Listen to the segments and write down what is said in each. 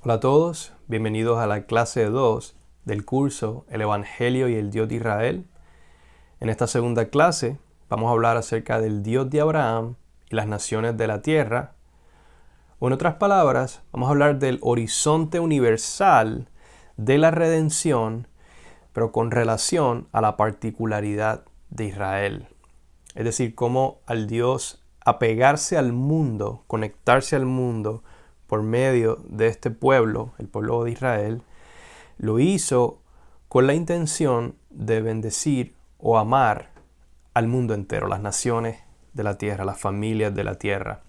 Hola a todos, bienvenidos a la clase 2 del curso El Evangelio y el Dios de Israel. En esta segunda clase vamos a hablar acerca del Dios de Abraham y las naciones de la tierra. O en otras palabras, vamos a hablar del horizonte universal de la redención, pero con relación a la particularidad de Israel. Es decir, cómo al Dios apegarse al mundo, conectarse al mundo, por medio de este pueblo, el pueblo de Israel, lo hizo con la intención de bendecir o amar al mundo entero, las naciones de la tierra, las familias de la tierra.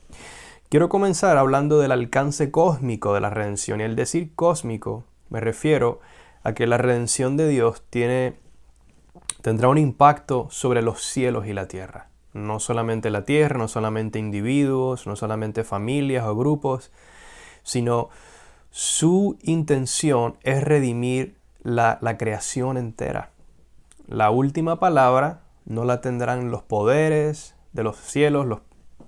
Quiero comenzar hablando del alcance cósmico de la redención, y al decir cósmico me refiero a que la redención de Dios tendrá un impacto sobre los cielos y la tierra. No solamente la tierra, no solamente individuos, no solamente familias o grupos, sino su intención es redimir la creación entera. La última palabra no la tendrán los poderes de los cielos, los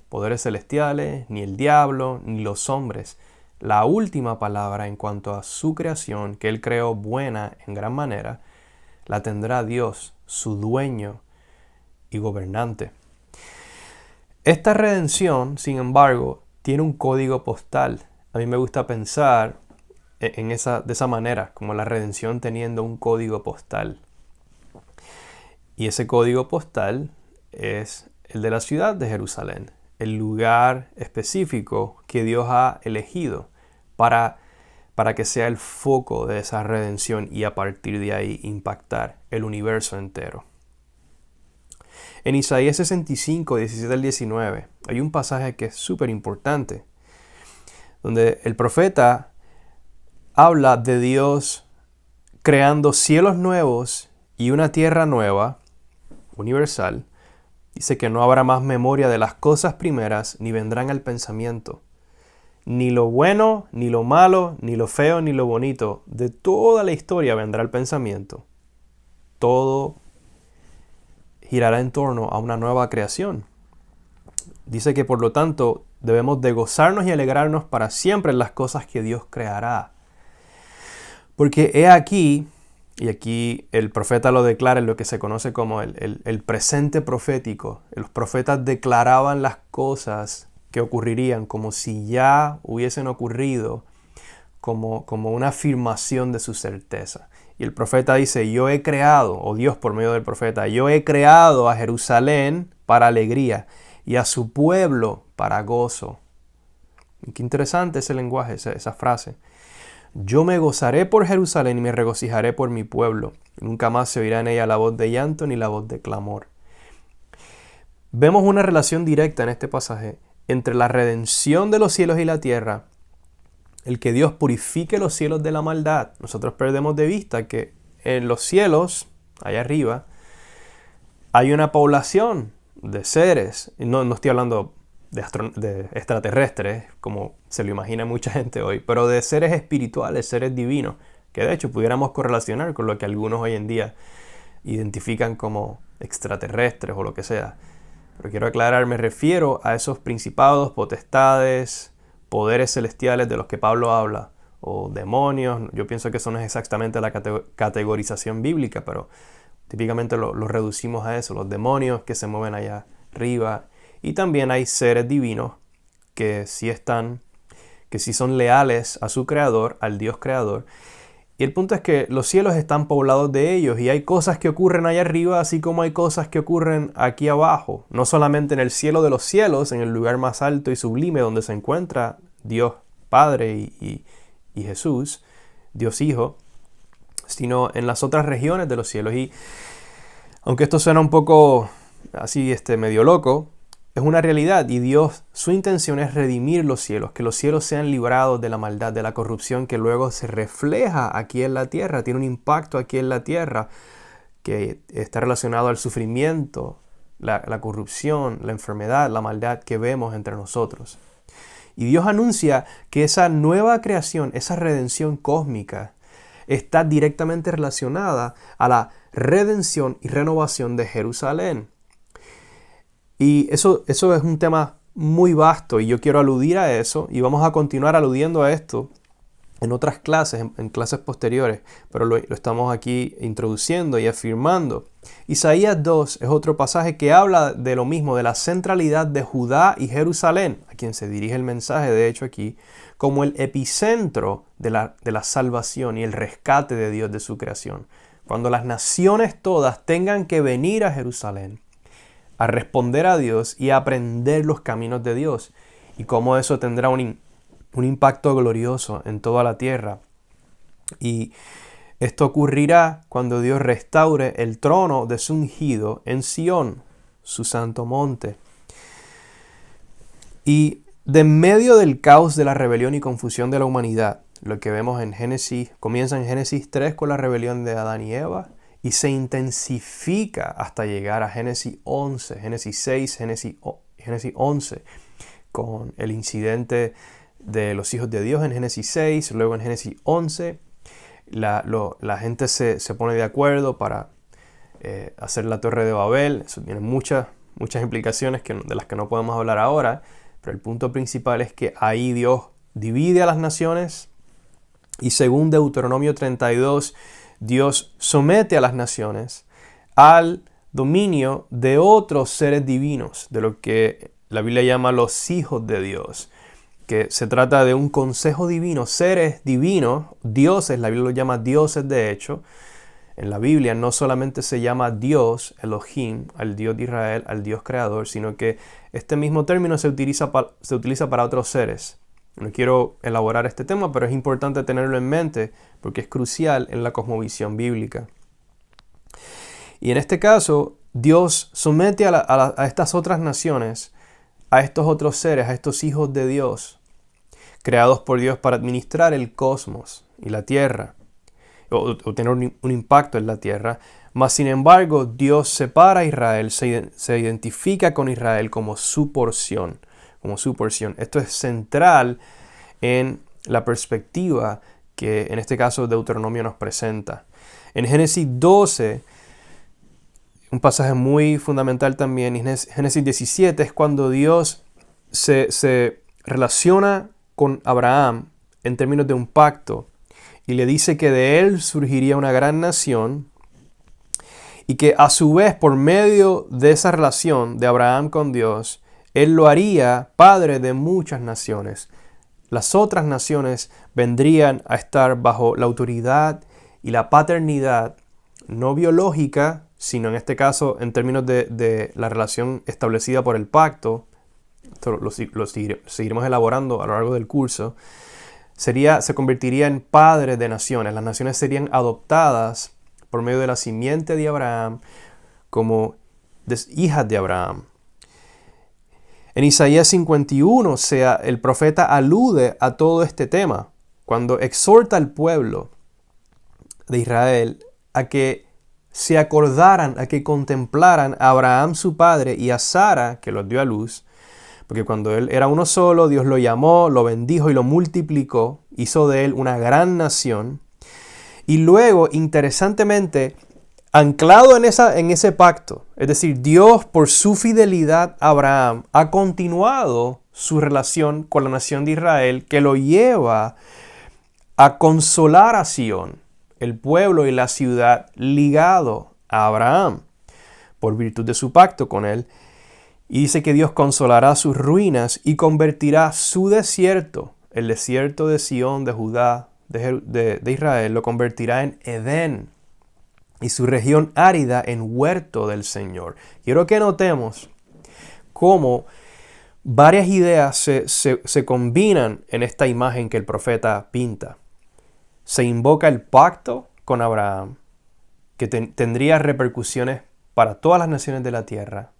poderes celestiales, ni el diablo, ni los hombres. La última palabra en cuanto a su creación, que Él creó buena en gran manera, la tendrá Dios, su dueño y gobernante. Esta redención, sin embargo, tiene un código postal. A mí me gusta pensar de esa manera, como la redención teniendo un código postal. Y ese código postal es el de la ciudad de Jerusalén, el lugar específico que Dios ha elegido para que sea el foco de esa redención y a partir de ahí impactar el universo entero. En Isaías 65, 17 al 19, hay un pasaje que es súper importante, donde el profeta habla de Dios creando cielos nuevos y una tierra nueva, universal. Dice que no habrá más memoria de las cosas primeras, ni vendrán al pensamiento. Ni lo bueno, ni lo malo, ni lo feo, ni lo bonito. De toda la historia vendrá al pensamiento. Todo girará en torno a una nueva creación. Dice que por lo tanto debemos de gozarnos y alegrarnos para siempre en las cosas que Dios creará. Porque he aquí, y aquí el profeta lo declara en lo que se conoce como el presente profético. Los profetas declaraban las cosas que ocurrirían como si ya hubiesen ocurrido, como una afirmación de su certeza. Y el profeta dice, yo he creado, o Dios por medio del profeta, yo he creado a Jerusalén para alegría y a su pueblo para gozo. Qué interesante ese lenguaje, esa frase. Yo me gozaré por Jerusalén y me regocijaré por mi pueblo. Nunca más se oirá en ella la voz de llanto ni la voz de clamor. Vemos una relación directa en este pasaje entre la redención de los cielos y la tierra, el que Dios purifique los cielos de la maldad. Nosotros perdemos de vista que en los cielos, allá arriba, hay una población de seres, no estoy hablando de extraterrestres, como se lo imagina mucha gente hoy, pero de seres espirituales, seres divinos, que de hecho pudiéramos correlacionar con lo que algunos hoy en día identifican como extraterrestres o lo que sea. Pero quiero aclarar, me refiero a esos principados, potestades, poderes celestiales de los que Pablo habla, o demonios. Yo pienso que eso no es exactamente la categorización bíblica, pero típicamente lo reducimos a eso, los demonios que se mueven allá arriba. Y también hay seres divinos que sí son leales a su creador, al Dios creador. Y el punto es que los cielos están poblados de ellos y hay cosas que ocurren allá arriba, así como hay cosas que ocurren aquí abajo. No solamente en el cielo de los cielos, en el lugar más alto y sublime donde se encuentra Dios Padre y Jesús, Dios Hijo, sino en las otras regiones de los cielos. Y aunque esto suena un poco así medio loco, es una realidad y Dios, su intención es redimir los cielos, que los cielos sean librados de la maldad, de la corrupción que luego se refleja aquí en la tierra, tiene un impacto aquí en la tierra que está relacionado al sufrimiento, la corrupción, la enfermedad, la maldad que vemos entre nosotros. Y Dios anuncia que esa nueva creación, esa redención cósmica, está directamente relacionada a la redención y renovación de Jerusalén. Y eso es un tema muy vasto y yo quiero aludir a eso y vamos a continuar aludiendo a esto en otras clases, en clases posteriores, pero lo estamos aquí introduciendo y afirmando. Isaías 2 es otro pasaje que habla de lo mismo, de la centralidad de Judá y Jerusalén, a quien se dirige el mensaje, de hecho aquí, como el epicentro de la salvación y el rescate de Dios de su creación. Cuando las naciones todas tengan que venir a Jerusalén a responder a Dios y a aprender los caminos de Dios, y cómo eso tendrá un impacto glorioso en toda la tierra. Y esto ocurrirá cuando Dios restaure el trono de su ungido en Sión, su santo monte. Y de en medio del caos de la rebelión y confusión de la humanidad, lo que vemos en Génesis, comienza en Génesis 3 con la rebelión de Adán y Eva y se intensifica hasta llegar a Génesis 11, Génesis 6, Génesis 11, con el incidente de los hijos de Dios en Génesis 6, luego en Génesis 11, la gente se pone de acuerdo para hacer la Torre de Babel. Eso tiene muchas implicaciones de las que no podemos hablar ahora, pero el punto principal es que ahí Dios divide a las naciones y según Deuteronomio 32, Dios somete a las naciones al dominio de otros seres divinos, de lo que la Biblia llama los hijos de Dios, que se trata de un consejo divino, seres divinos, dioses, la Biblia los llama dioses de hecho. En la Biblia no solamente se llama Dios, Elohim, al Dios de Israel, al Dios creador, sino que este mismo término se utiliza para otros seres. No quiero elaborar este tema, pero es importante tenerlo en mente porque es crucial en la cosmovisión bíblica. Y en este caso, Dios somete a estas otras naciones, a estos otros seres, a estos hijos de Dios, creados por Dios para administrar el cosmos y la tierra, o tener un impacto en la tierra. Mas sin embargo, Dios separa a Israel, se identifica con Israel como su porción. Esto es central en la perspectiva que en este caso Deuteronomio nos presenta. En Génesis 12, un pasaje muy fundamental también, en Génesis 17 es cuando Dios se relaciona con Abraham en términos de un pacto y le dice que de él surgiría una gran nación y que a su vez por medio de esa relación de Abraham con Dios, él lo haría padre de muchas naciones. Las otras naciones vendrían a estar bajo la autoridad y la paternidad no biológica, sino en este caso en términos de la relación establecida por el pacto. Esto lo seguiremos elaborando a lo largo del curso. Se convertiría en padre de naciones. Las naciones serían adoptadas por medio de la simiente de Abraham como hijas de Abraham. En Isaías 51, el profeta alude a todo este tema cuando exhorta al pueblo de Israel a que se acordaran, a que contemplaran a Abraham su padre y a Sara, que los dio a luz, porque cuando él era uno solo, Dios lo llamó, lo bendijo y lo multiplicó, hizo de él una gran nación. Y luego, interesantemente, anclado en ese pacto, es decir, Dios por su fidelidad a Abraham ha continuado su relación con la nación de Israel que lo lleva a consolar a Sión, el pueblo y la ciudad ligado a Abraham por virtud de su pacto con él. Y dice que Dios consolará sus ruinas y convertirá su desierto, el desierto de Sión, de Judá, de Israel, lo convertirá en Edén y su región árida en huerto del Señor. Quiero que notemos cómo varias ideas se combinan en esta imagen que el profeta pinta. Se invoca el pacto con Abraham, que tendría repercusiones para todas las naciones de la tierra,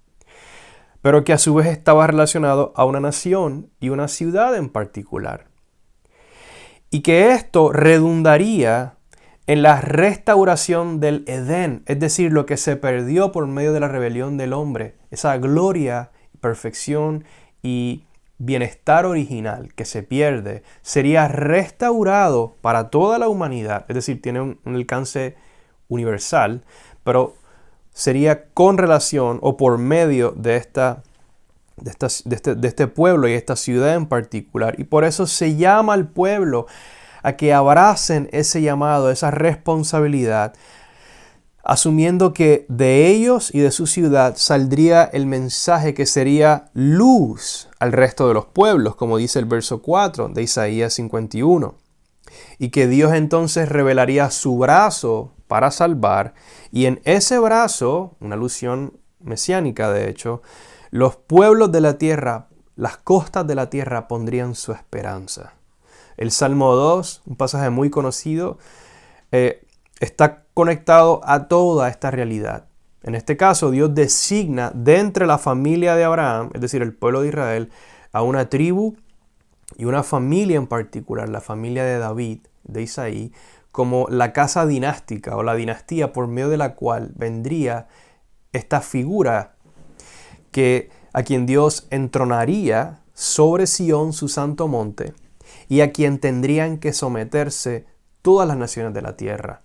pero que a su vez estaba relacionado a una nación y una ciudad en particular. Y que esto redundaría en la restauración del Edén, es decir, lo que se perdió por medio de la rebelión del hombre, esa gloria, perfección y bienestar original que se pierde, sería restaurado para toda la humanidad, es decir, tiene un alcance universal, pero sería con relación o por medio de este pueblo y esta ciudad en particular. Y por eso se llama al pueblo a que abracen ese llamado, esa responsabilidad, asumiendo que de ellos y de su ciudad saldría el mensaje que sería luz al resto de los pueblos, como dice el verso 4 de Isaías 51. Y que Dios entonces revelaría su brazo para salvar, y en ese brazo, una alusión mesiánica de hecho, los pueblos de la tierra, las costas de la tierra pondrían su esperanza. El Salmo 2, un pasaje muy conocido, está conectado a toda esta realidad. En este caso, Dios designa de entre la familia de Abraham, es decir, el pueblo de Israel, a una tribu y una familia en particular, la familia de David, de Isaí, como la casa dinástica o la dinastía por medio de la cual vendría esta figura a quien Dios entronaría sobre Sión, su santo monte, y a quien tendrían que someterse todas las naciones de la tierra.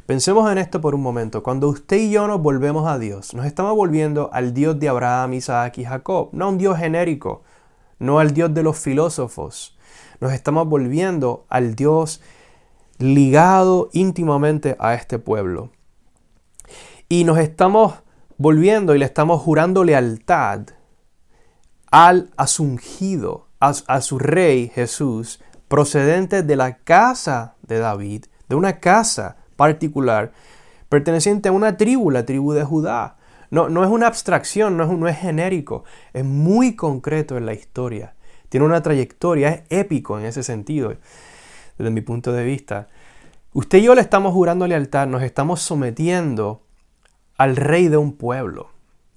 Pensemos en esto por un momento. Cuando usted y yo nos volvemos a Dios, nos estamos volviendo al Dios de Abraham, Isaac y Jacob, no a un Dios genérico, no al Dios de los filósofos. Nos estamos volviendo al Dios ligado íntimamente a este pueblo. Y nos estamos volviendo y le estamos jurando lealtad a su ungido, a su rey Jesús, procedente de la casa de David, de una casa particular, perteneciente a una tribu, la tribu de Judá. No es una abstracción, no es genérico, es muy concreto en la historia. Tiene una trayectoria, es épico en ese sentido, desde mi punto de vista. Usted y yo le estamos jurando lealtad, nos estamos sometiendo al rey de un pueblo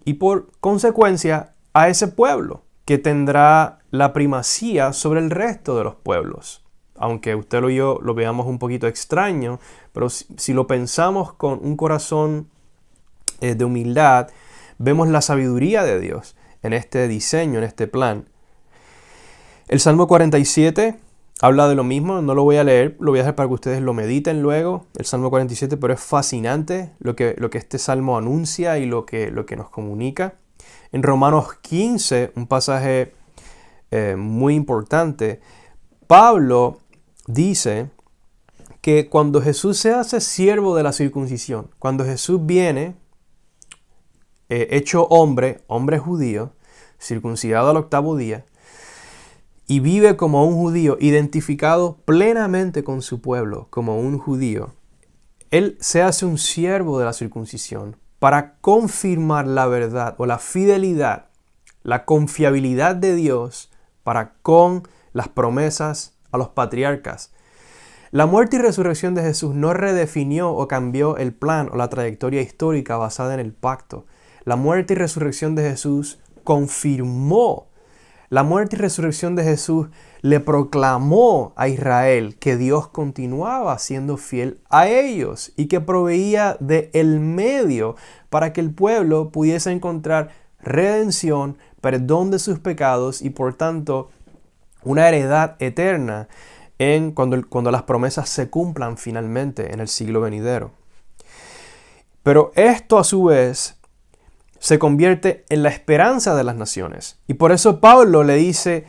y por consecuencia a ese pueblo que tendrá la primacía sobre el resto de los pueblos. Aunque usted y yo lo veamos un poquito extraño, pero si lo pensamos con un corazón de humildad, vemos la sabiduría de Dios en este diseño, en este plan. El Salmo 47 habla de lo mismo, no lo voy a leer, lo voy a dejar para que ustedes lo mediten luego, el Salmo 47, pero es fascinante lo que este Salmo anuncia y lo que nos comunica. En Romanos 15, un pasaje muy importante, Pablo dice que cuando Jesús se hace siervo de la circuncisión, cuando Jesús viene hecho hombre judío, circuncidado al 8º día, y vive como un judío, identificado plenamente con su pueblo, como un judío, él se hace un siervo de la circuncisión para confirmar la verdad o la fidelidad, la confiabilidad de Dios para con las promesas a los patriarcas. La muerte y resurrección de Jesús no redefinió o cambió el plan o la trayectoria histórica basada en el pacto. La muerte y resurrección de Jesús confirmó. La muerte y resurrección de Jesús le proclamó a Israel que Dios continuaba siendo fiel a ellos y que proveía de el medio para que el pueblo pudiese encontrar redención, perdón de sus pecados y por tanto una heredad eterna cuando las promesas se cumplan finalmente en el siglo venidero. Pero esto a su vez se convierte en la esperanza de las naciones. Y por eso Pablo le dice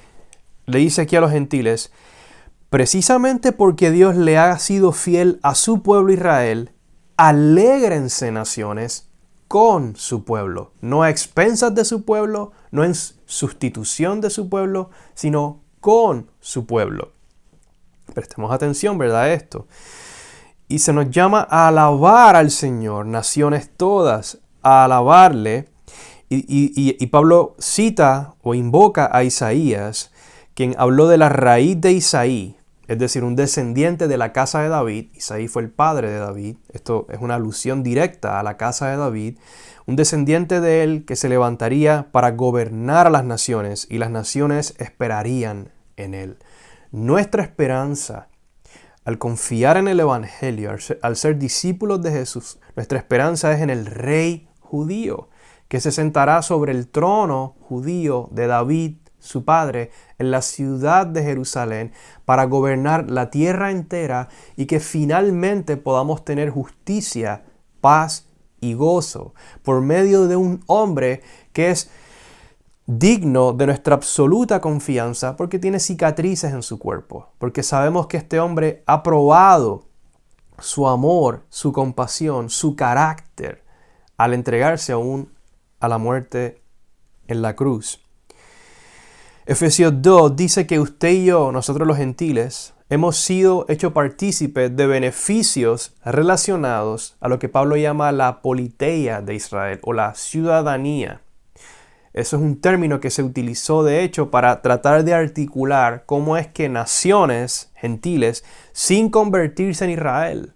aquí a los gentiles, precisamente porque Dios le ha sido fiel a su pueblo Israel, alégrense naciones con su pueblo. No a expensas de su pueblo, no en sustitución de su pueblo, sino con su pueblo. Prestemos atención, ¿verdad? A esto. Y se nos llama a alabar al Señor, naciones todas, a alabarle. Y Pablo cita o invoca a Isaías, quien habló de la raíz de Isaí, es decir, un descendiente de la casa de David. Isaí fue el padre de David. Esto es una alusión directa a la casa de David. Un descendiente de él que se levantaría para gobernar a las naciones y las naciones esperarían en él. Nuestra esperanza, al confiar en el Evangelio, al ser discípulos de Jesús, nuestra esperanza es en el Rey judío, que se sentará sobre el trono judío de David, su padre, en la ciudad de Jerusalén, para gobernar la tierra entera y que finalmente podamos tener justicia, paz y gozo por medio de un hombre que es digno de nuestra absoluta confianza porque tiene cicatrices en su cuerpo, porque sabemos que este hombre ha probado su amor, su compasión, su carácter al entregarse aún a la muerte en la cruz. Efesios 2 dice que usted y yo, nosotros los gentiles, hemos sido hechos partícipes de beneficios relacionados a lo que Pablo llama la politeia de Israel o la ciudadanía. Eso es un término que se utilizó de hecho para tratar de articular cómo es que naciones gentiles, sin convertirse en Israel,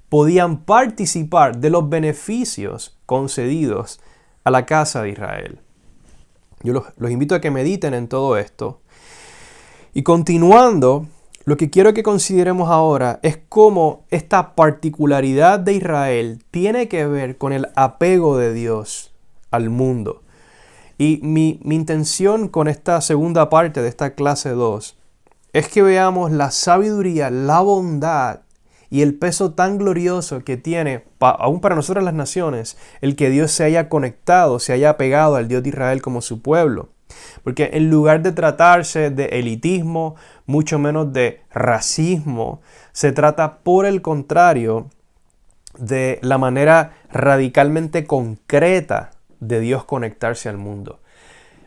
podían participar de los beneficios concedidos a la casa de Israel. Yo los invito a que mediten en todo esto. Y continuando, lo que quiero que consideremos ahora es cómo esta particularidad de Israel tiene que ver con el apego de Dios al mundo. Y mi intención con esta segunda parte de esta clase 2 es que veamos la sabiduría, la bondad y el peso tan glorioso que tiene, aún para nosotros las naciones, el que Dios se haya conectado, se haya apegado al Dios de Israel como su pueblo. Porque en lugar de tratarse de elitismo, mucho menos de racismo, se trata por el contrario de la manera radicalmente concreta de Dios conectarse al mundo.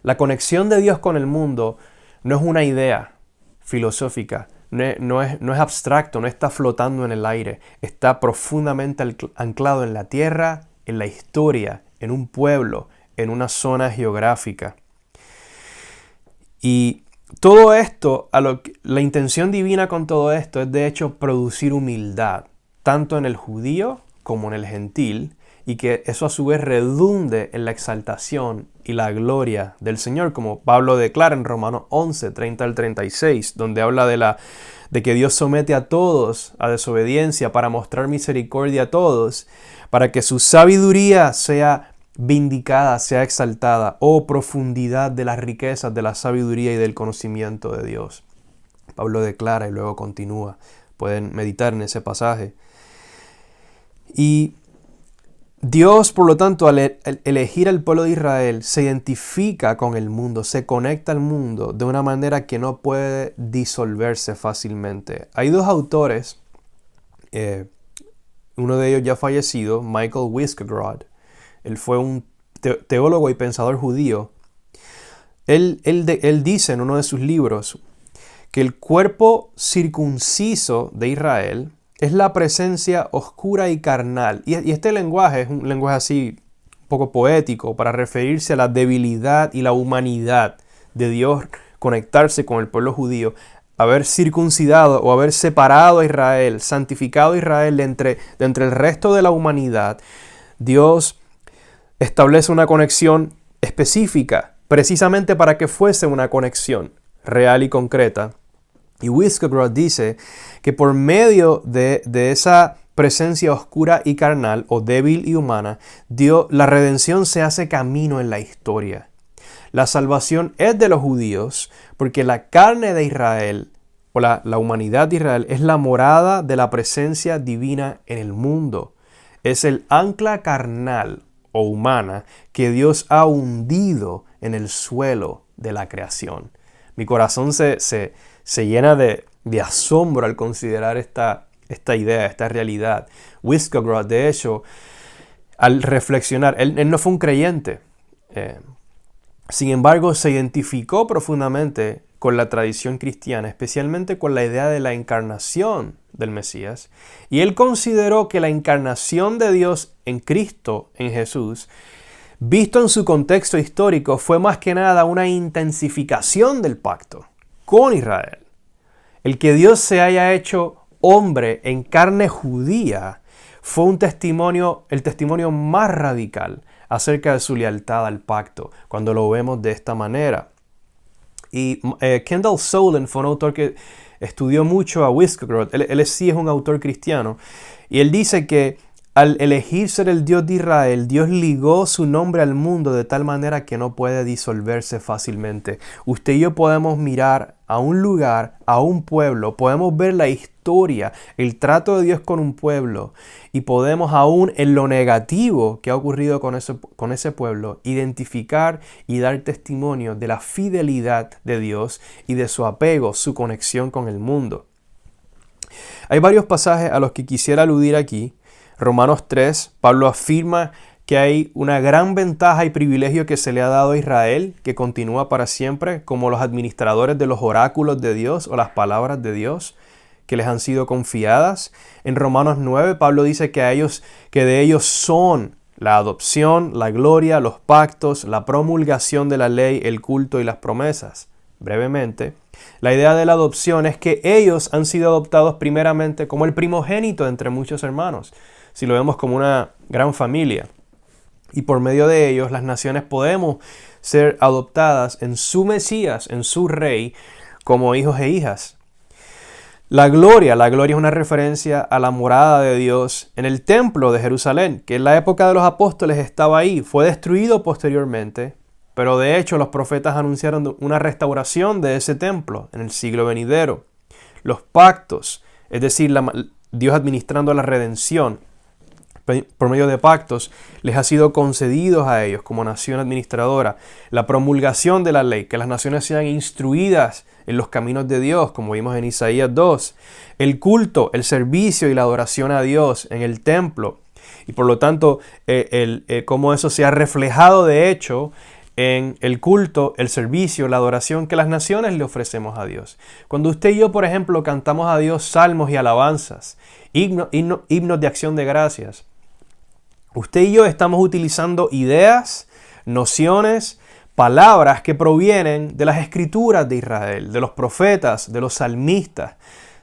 La conexión de Dios con el mundo no es una idea filosófica, no es abstracto, no está flotando en el aire, está profundamente anclado en la tierra, en la historia, en un pueblo, en una zona geográfica. Y todo esto, la intención divina con todo esto es de hecho producir humildad, tanto en el judío como en el gentil, y que eso a su vez redunde en la exaltación y la gloria del Señor, como Pablo declara en Romanos 11, 30 al 36, donde habla de que Dios somete a todos a desobediencia para mostrar misericordia a todos, para que su sabiduría sea vindicada, sea exaltada. Oh, profundidad de las riquezas de la sabiduría y del conocimiento de Dios. Pablo declara y luego continúa. Pueden meditar en ese pasaje. Y Dios, por lo tanto, al elegir al pueblo de Israel, se identifica con el mundo, se conecta al mundo de una manera que no puede disolverse fácilmente. Hay dos autores, uno de ellos ya fallecido, Michael Wierskegrod. Él fue un teólogo y pensador judío. Él dice en uno de sus libros que el cuerpo circunciso de Israel es la presencia oscura y carnal. Y este lenguaje es un lenguaje así un poco poético para referirse a la debilidad y la humanidad de Dios, conectarse con el pueblo judío, haber circuncidado o haber separado a Israel, santificado a Israel de entre el resto de la humanidad. Dios establece una conexión específica, precisamente para que fuese una conexión real y concreta. Y Wierskegrod dice que por medio de esa presencia oscura y carnal, o débil y humana, la redención se hace camino en la historia. La salvación es de los judíos porque la carne de Israel, o la humanidad de Israel, es la morada de la presencia divina en el mundo. Es el ancla carnal o humana que Dios ha hundido en el suelo de la creación. Mi corazón se llena de asombro al considerar esta idea, esta realidad. Wierskegrod, de hecho, al reflexionar, él no fue un creyente. Sin embargo, se identificó profundamente con la tradición cristiana, especialmente con la idea de la encarnación del Mesías. Y él consideró que la encarnación de Dios en Cristo, en Jesús, visto en su contexto histórico, fue más que nada una intensificación del pacto con Israel. El que Dios se haya hecho hombre en carne judía fue el testimonio más radical acerca de su lealtad al pacto, cuando lo vemos de esta manera. Y Kendall Solon fue un autor que estudió mucho a Wierskegrod. Él sí es un autor cristiano. Y él dice que al elegir ser el Dios de Israel, Dios ligó su nombre al mundo de tal manera que no puede disolverse fácilmente. Usted y yo podemos mirar a un lugar, a un pueblo, podemos ver la historia, el trato de Dios con un pueblo y podemos aún en lo negativo que ha ocurrido con ese pueblo, identificar y dar testimonio de la fidelidad de Dios y de su apego, su conexión con el mundo. Hay varios pasajes a los que quisiera aludir aquí. Romanos 3, Pablo afirma que hay una gran ventaja y privilegio que se le ha dado a Israel, que continúa para siempre, como los administradores de los oráculos de Dios o las palabras de Dios que les han sido confiadas. En Romanos 9, Pablo dice que de ellos son la adopción, la gloria, los pactos, la promulgación de la ley, el culto y las promesas. Brevemente, la idea de la adopción es que ellos han sido adoptados primeramente como el primogénito entre muchos hermanos, si lo vemos como una gran familia. Y por medio de ellos las naciones podemos ser adoptadas en su Mesías, en su Rey, como hijos e hijas. La gloria es una referencia a la morada de Dios en el templo de Jerusalén, que en la época de los apóstoles estaba ahí, fue destruido posteriormente, pero de hecho los profetas anunciaron una restauración de ese templo en el siglo venidero. Los pactos, es decir, Dios administrando la redención, por medio de pactos, les ha sido concedidos a ellos como nación administradora. La promulgación de la ley, que las naciones sean instruidas en los caminos de Dios, como vimos en Isaías 2. El culto, el servicio y la adoración a Dios en el templo. Y por lo tanto, cómo eso se ha reflejado de hecho en el culto, el servicio, la adoración que las naciones le ofrecemos a Dios. Cuando usted y yo, por ejemplo, cantamos a Dios salmos y alabanzas, himnos de acción de gracias, usted y yo estamos utilizando ideas, nociones, palabras que provienen de las escrituras de Israel, de los profetas, de los salmistas,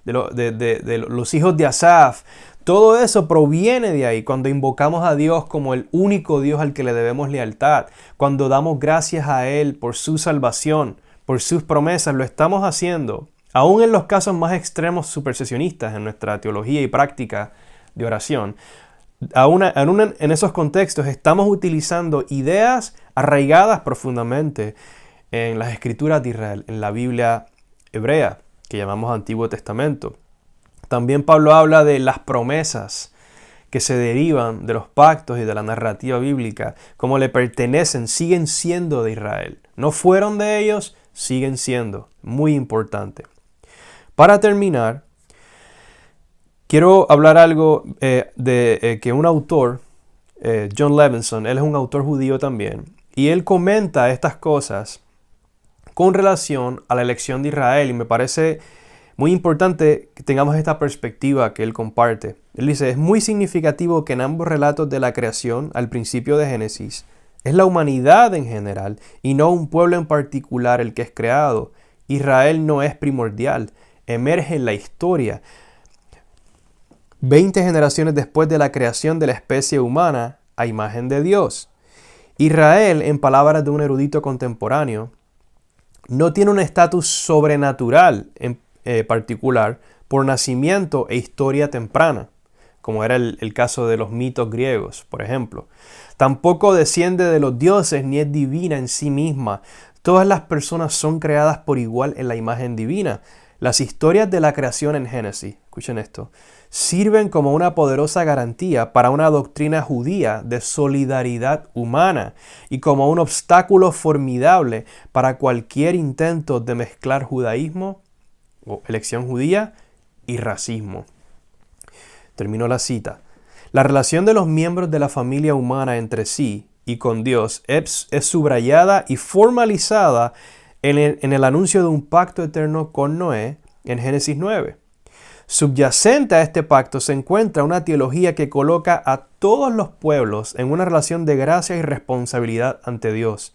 de los hijos de Asaf. Todo eso proviene de ahí cuando invocamos a Dios como el único Dios al que le debemos lealtad. Cuando damos gracias a Él por su salvación, por sus promesas, lo estamos haciendo, aún en los casos más extremos supersesionistas en nuestra teología y práctica de oración. Aún en esos contextos estamos utilizando ideas arraigadas profundamente en las escrituras de Israel, en la Biblia hebrea, que llamamos Antiguo Testamento. También Pablo habla de las promesas que se derivan de los pactos y de la narrativa bíblica, como le pertenecen, siguen siendo de Israel. No fueron de ellos, siguen siendo. Muy importante. Para terminar, quiero hablar algo de que un autor, John Levinson, él es un autor judío también, y él comenta estas cosas con relación a la elección de Israel, y me parece muy importante que tengamos esta perspectiva que él comparte. Él dice, es muy significativo que en ambos relatos de la creación, al principio de Génesis, es la humanidad en general y no un pueblo en particular el que es creado. Israel no es primordial, emerge en la historia. 20 generaciones después de la creación de la especie humana a imagen de Dios. Israel, en palabras de un erudito contemporáneo, no tiene un estatus sobrenatural en particular por nacimiento e historia temprana, como era el caso de los mitos griegos, por ejemplo. Tampoco desciende de los dioses ni es divina en sí misma. Todas las personas son creadas por igual en la imagen divina. Las historias de la creación en Génesis, escuchen esto, sirven como una poderosa garantía para una doctrina judía de solidaridad humana y como un obstáculo formidable para cualquier intento de mezclar judaísmo o elección judía y racismo. Termino la cita. La relación de los miembros de la familia humana entre sí y con Dios es subrayada y formalizada en el anuncio de un pacto eterno con Noé en Génesis 9. Subyacente a este pacto se encuentra una teología que coloca a todos los pueblos en una relación de gracia y responsabilidad ante Dios.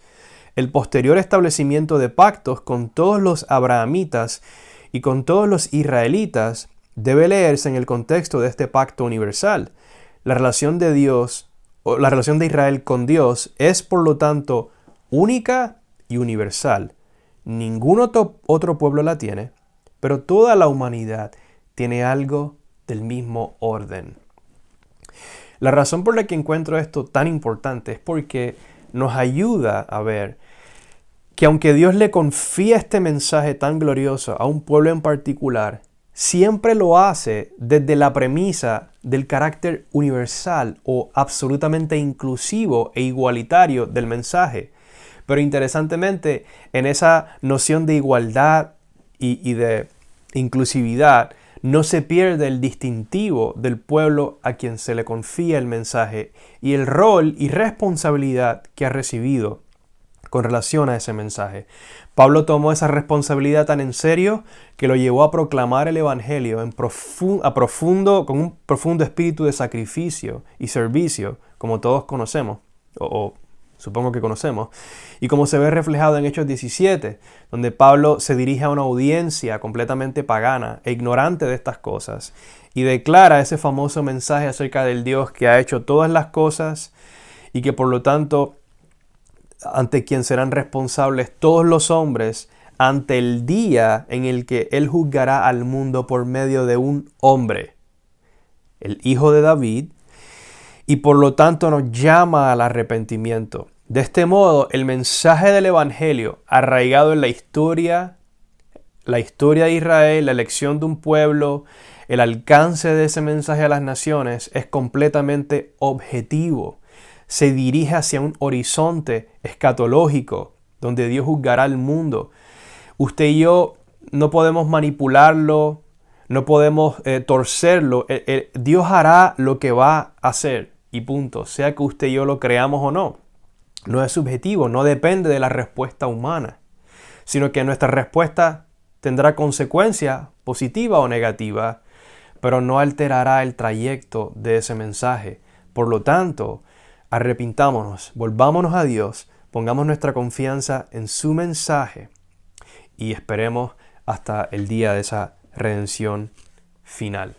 El posterior establecimiento de pactos con todos los abrahamitas y con todos los israelitas debe leerse en el contexto de este pacto universal. La relación de Dios, o la relación de Israel con Dios, es por lo tanto única y universal. Ningún otro pueblo la tiene, pero toda la humanidad tiene algo del mismo orden. La razón por la que encuentro esto tan importante es porque nos ayuda a ver que aunque Dios le confía este mensaje tan glorioso a un pueblo en particular, siempre lo hace desde la premisa del carácter universal o absolutamente inclusivo e igualitario del mensaje. Pero interesantemente, en esa noción de igualdad y de inclusividad, no se pierde el distintivo del pueblo a quien se le confía el mensaje y el rol y responsabilidad que ha recibido con relación a ese mensaje. Pablo tomó esa responsabilidad tan en serio que lo llevó a proclamar el Evangelio con un profundo espíritu de sacrificio y servicio, como todos conocemos, o supongo que conocemos, y como se ve reflejado en Hechos 17, donde Pablo se dirige a una audiencia completamente pagana e ignorante de estas cosas, y declara ese famoso mensaje acerca del Dios que ha hecho todas las cosas y que por lo tanto ante quien serán responsables todos los hombres ante el día en el que Él juzgará al mundo por medio de un hombre, el Hijo de David, y por lo tanto nos llama al arrepentimiento. De este modo, el mensaje del Evangelio, arraigado en la historia de Israel, la elección de un pueblo, el alcance de ese mensaje a las naciones, es completamente objetivo. Se dirige hacia un horizonte escatológico, donde Dios juzgará al mundo. Usted y yo no podemos manipularlo, no podemos torcerlo. Dios hará lo que va a hacer y punto, sea que usted y yo lo creamos o no. No es subjetivo, no depende de la respuesta humana, sino que nuestra respuesta tendrá consecuencia positiva o negativa, pero no alterará el trayecto de ese mensaje. Por lo tanto, arrepintámonos, volvámonos a Dios, pongamos nuestra confianza en su mensaje y esperemos hasta el día de esa redención final.